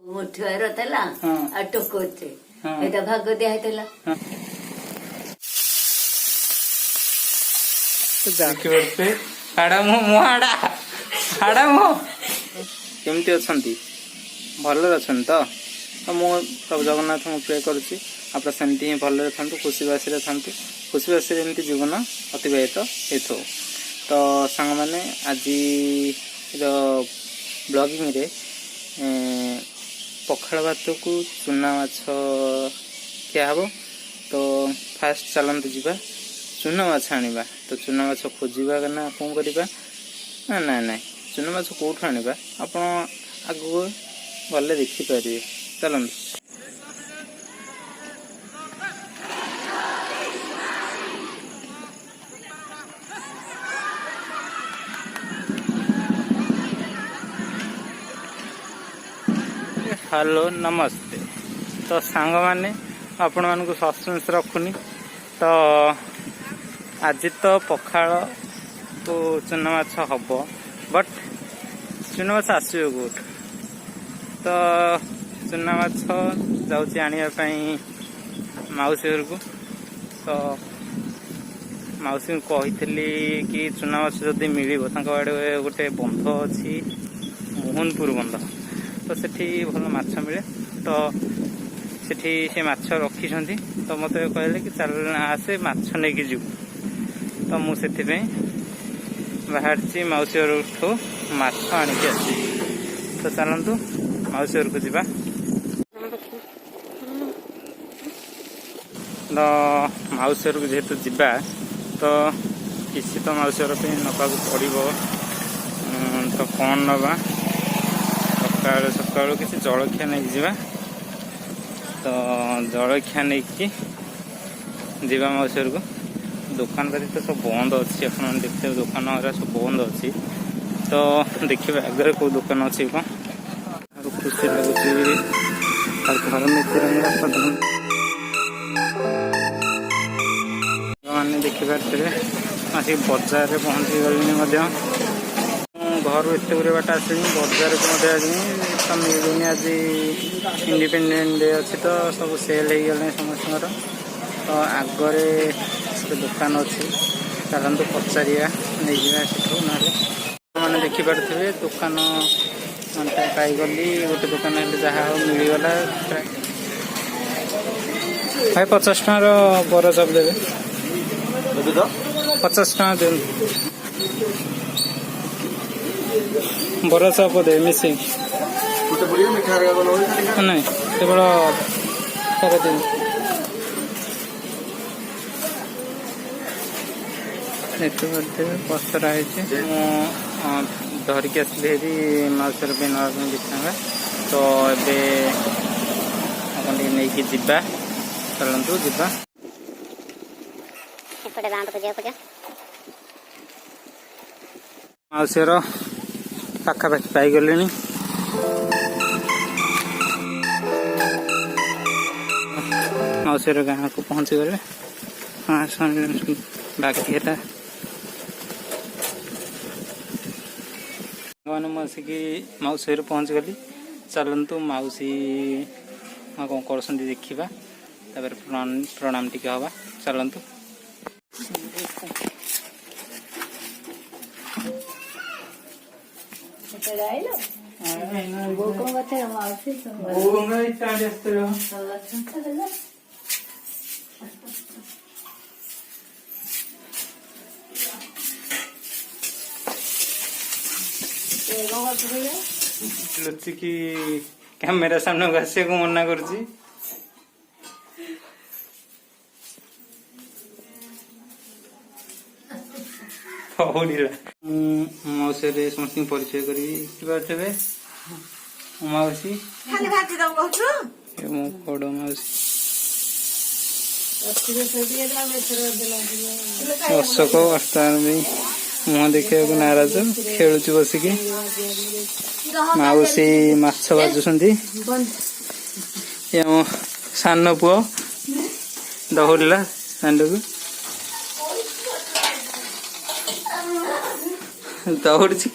मुठ्ठीवर होता टोकोचे भाग दिया केमती अच्छी भलर अच्छा तो प्रभु जगन्नाथ प्रे करुच्ची आप सेमती ही भलर था खुशीबासी था खुशीबासी एमती जीवन अतिबाहित हो तो सांग मैंने आज ब्लॉगिंग रे पखाड़ भात को चूना माछ क्या हम तो फास्ट चलते जावा चूना माछ आनिबा तो चूना माछ खोजा ना कौन करवा ना ना ना चूना माछ कौट आनिबा आप आगु गले देखिपारे चलते हेलो नमस्ते तो सांग मैंने आपण मानक सस्पेंस रखुनी तो आज तो पखाड़ को चूना माछ हम बट चूना माछ आसो कौट तो चूना माछ जाऊँगी आने मौसी घर को तो मौसी को कही कि चूना माछ जदि मिल गोटे बंध अच्छी मोहनपुर बंध तो सेठी भल माछ मिले तो सेठी से माछ रखी तो मत कहले कि चल आसे माछ नहीं कि तो मुझे बाहर मौसी घर माछ आणिक आस तो चलतु मौसी घर को जीवा तो मौसी घर को जेहेतु जीवा तो किसी तो मौसी घर पे नवा पड़ो तो कौन नवा सकाल सकाल किसी जलखिया नहीं जावा तो जलखिया नहीं कि जीवा मौसी घर को दुकान बारी तो सब बंद अच्छी आप देखते दुकान सब बंद अच्छी तो देखिए आगे कौ दुकान अच्छी कौन खुशी लगुच घर मैंने देखिपारे आसिक बजार में पहुँची गली घर एत गुरे बाट आस बजार को तो मिलूनी आज इंडिपेंडेंट डे अच्छी तो सब सेल हो गले समस्त तो आगरे दुकान अच्छी चलतु पचारिया नहीं ना मैंने देखिपे दुकान पाईगली गोटे दुकान जहाँ मिलगला भाई 50 टार बरा चप देवे 50 टाँह दिखाँ बरा चप दे मिसिंग नहीं केवल सारा दिन पस्तरा धरिकी आसली मौसर भी नवा दिखा तो ये नहीं कि जीवा चलतु जीवा मौसर पाखापाखि पाईगले मौसर गाँव को पहुँची गले बाकी है मैंने मौसिकी मौसी घर पहुँच गली चलतु मौसी कौन कर देखा प्रणाम टी हवा चलतु लुचिकी कैमेरा सामने आसिया को मना कर मौसी समस्त परिचय करी मौसी बड़ मौसी अशोक वर्तमान भी मुह देखा नाराज खेलुची बसिकी मौसी माछ बाजुंट सान पुओ दौड़ला सांड को ଦୌଡୁଛି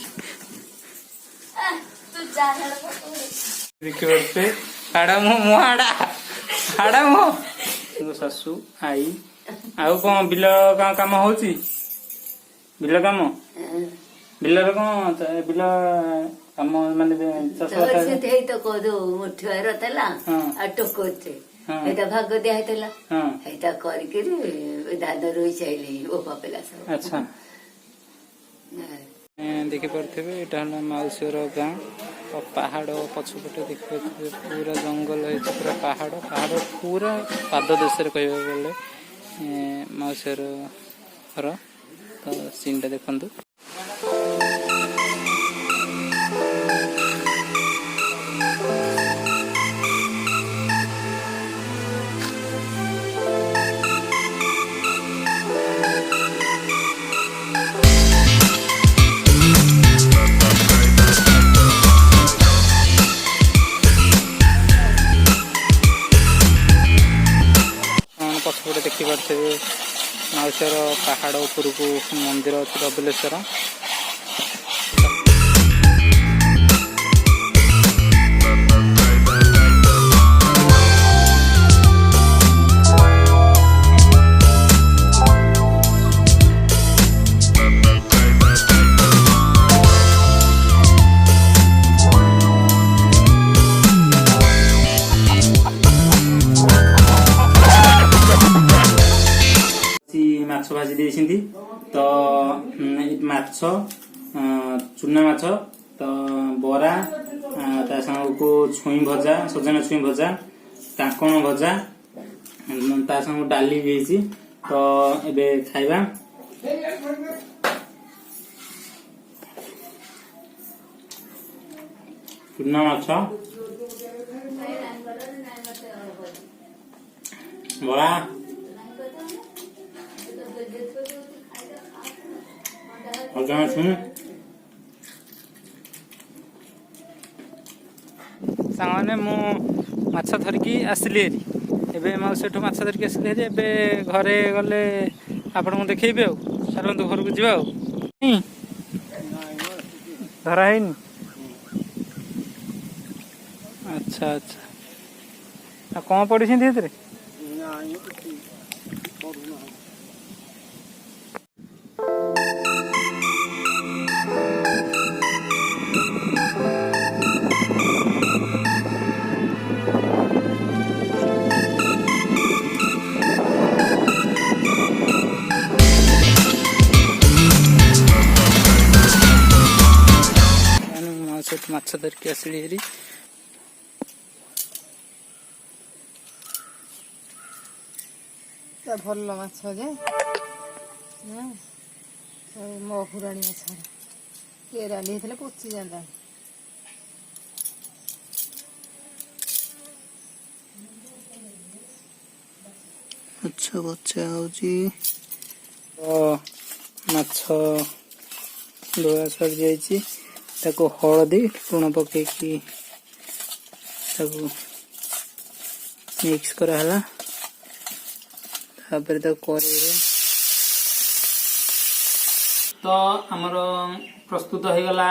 ତୁ ଜାଗାରେ ପକଉଛୁ। ଦେଖିପାରୁଥିବେ ହାଡ ମୁଁ ହାଡ ମୋ ଶାଶୁ ଆଈ ଆଉ କଣ ବିଲ କାମ ହଉଛି ବିଲ କାମ ବିଲରେ କଣ ବିଲ କାମ ମାନେ ଚାଷ ତ କଦୁ ମୁଠୁଆର ଥିଲା ଆଉ ଟୋକୋତେ ଏଇଟା ଭାଗ ଦିଆ ହେଇଥିଲା ଏଇଟା କରିକିରି ଦାଦ ରୋଇ ସାଇଲି ଓପା ପିଲା ସବୁ। ଆଚ୍ଛା ଦେଖିପାରୁଥିବେ ଏଇଟା ହେଲା ମାଉସୀର ଗାଁ ଆଉ ପାହାଡ ପଛପଟେ ଦେଖିପାରୁଥିବେ ପୁରା ଜଙ୍ଗଲ ହେଇଛି ପୁରା ପାହାଡ ପୁରା ପାଦ ଦେଶରେ କହିବାକୁ ଗଲେ ମାଉସୀର ଘର ତ ସିନ୍ଟା ଦେଖନ୍ତୁ। ପଛପଟେ ଦେଖିପାରୁଥିବେ ମାଉସୀର ପାହାଡ଼ ଉପରକୁ ମନ୍ଦିର ଅଛି ଧବଳେଶ୍ୱର। ମାଛ ଭାଜି ଦେଇଛନ୍ତି ତ ମାଛ ଚୁନା ମାଛ ତ ବରା ତା ସାଙ୍ଗକୁ ଛୁଇଁ ଭଜା ସଜନା ଛୁଇଁ ଭଜା କାଙ୍କଣ ଭଜା ତା ସାଙ୍ଗକୁ ଡାଲି ବି ହେଇଛି ତ ଏବେ ଖାଇବା। ଚୁନା ମାଛ ବରା ସାଙ୍ଗମାନେ ମୁଁ ମାଛ ଧରିକି ଆସିଲି ହେରି ଏବେ ମାଉସୀଠୁ ମାଛ ଧରିକି ଆସିଲି ହେରି ଏବେ ଘରେ ଗଲେ ଆପଣଙ୍କୁ ଦେଖେଇବି ଆଉ ଚାଲନ୍ତୁ ଘରକୁ ଯିବା ଆଉ। ଧରା ହେଇନି ଆଚ୍ଛା ଆଚ୍ଛା ଆଉ କଣ ପଡିଛନ୍ତି ସେଥିରେ? ମାଛ ଧରିକି ଆସିଲି ହେରି ଭଲ ମାଛ ଯେ ମହୁରାଣୀ ମାଛ କେରାଣ୍ଡି ହେଇଥିଲେ ପଚି ଯାଆନ୍ତା। ମାଛ ବଚା ହଉଛି ମାଛ ଧୁଆ ସରି ଯାଇଛି ତାକୁ ହଳଦୀ ଲୁଣ ପକେଇକି ତାକୁ ମିକ୍ସ କରାହେଲା ତାପରେ ତାକୁ କରେଇରେ ତ ଆମର ପ୍ରସ୍ତୁତ ହେଇଗଲା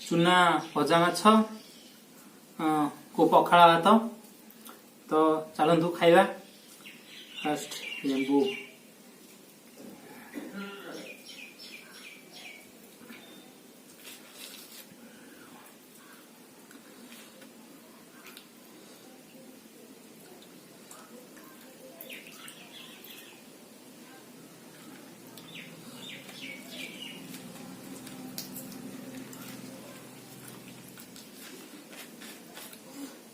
ଚୁନା ଭଜା ମାଛ କୁ ପଖାଳ ଭାତ ତ ଚାଲନ୍ତୁ ଖାଇବା। ଫାଷ୍ଟ ଲେମ୍ବୁ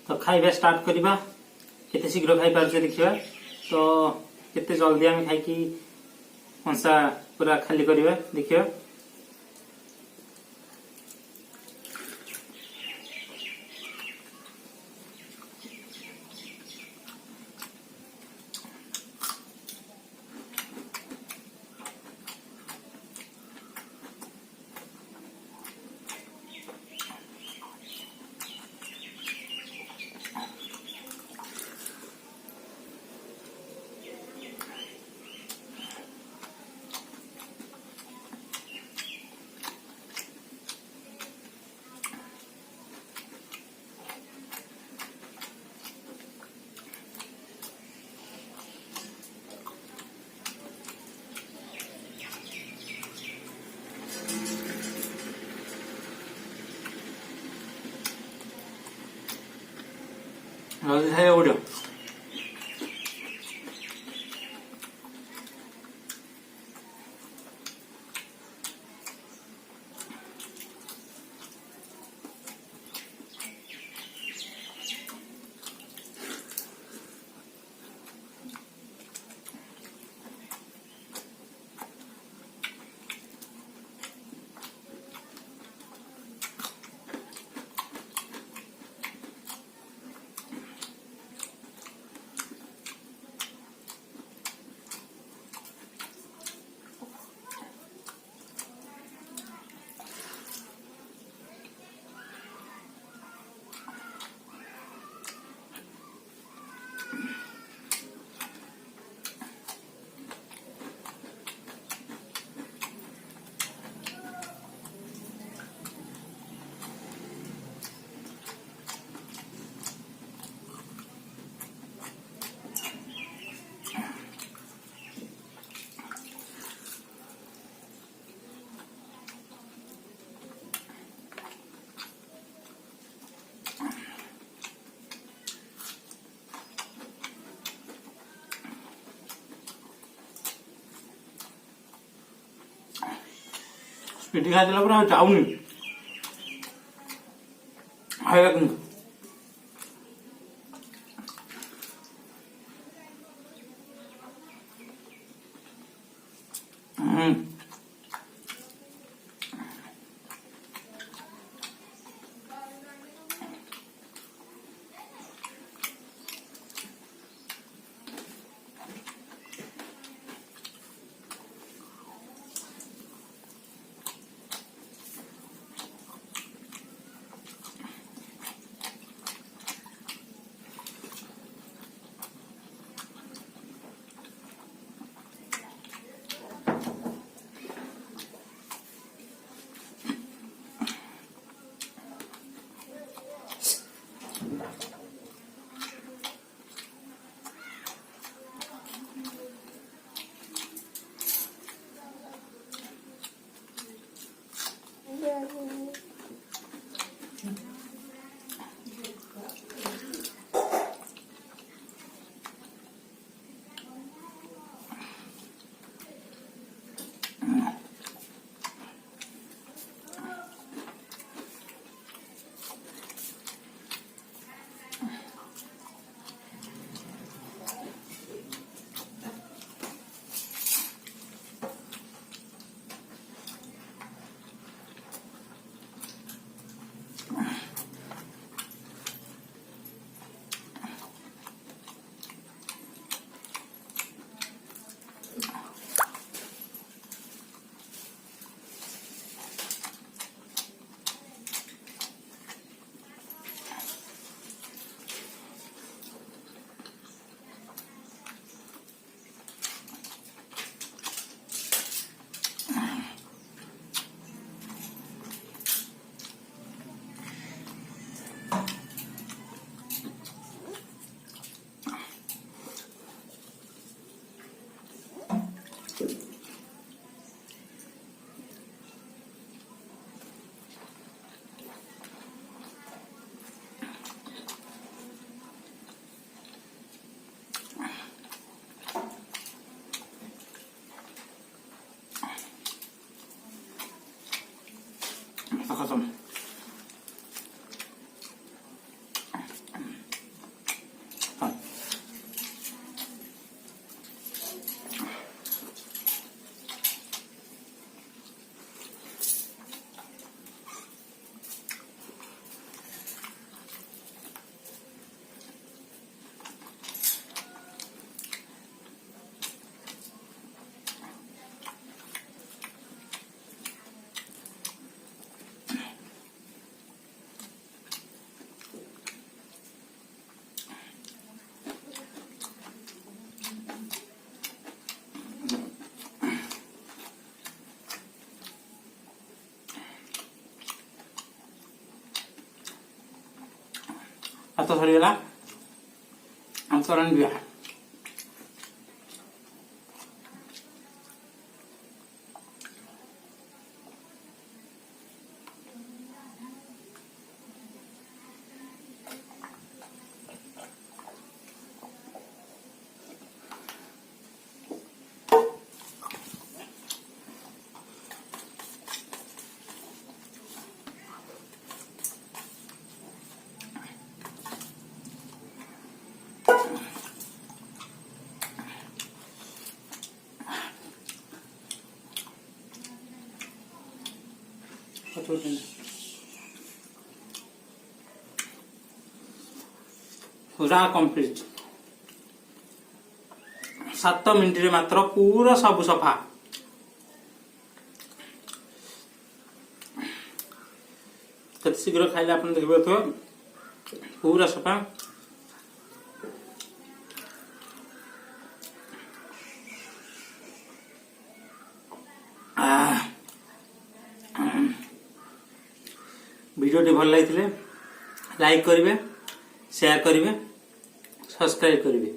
तो खाइबा स्टार्ट करवा केते शीघ्र खाई पारुछे देखिबा तो केते जल्दी आम खाई कंसा पूरा खाली करवा देखिबा। जल्दी खाइए उठो। पिटी खाइदेला पर चाउनी खाइबा कि खत्म। ହାତ ସରିଗଲା ଅନ୍ତରଣ ବିବାହ। पूरा कंप्लीट 7 मिनिट रे मात्र पूरा सब सफा। कत शीघ्र खाइले आप देखिए तो पूरा सफा। वीडियो भल लगी लाइक करेंगे, शेयर करेंगे, सब्सक्राइब करेंगे।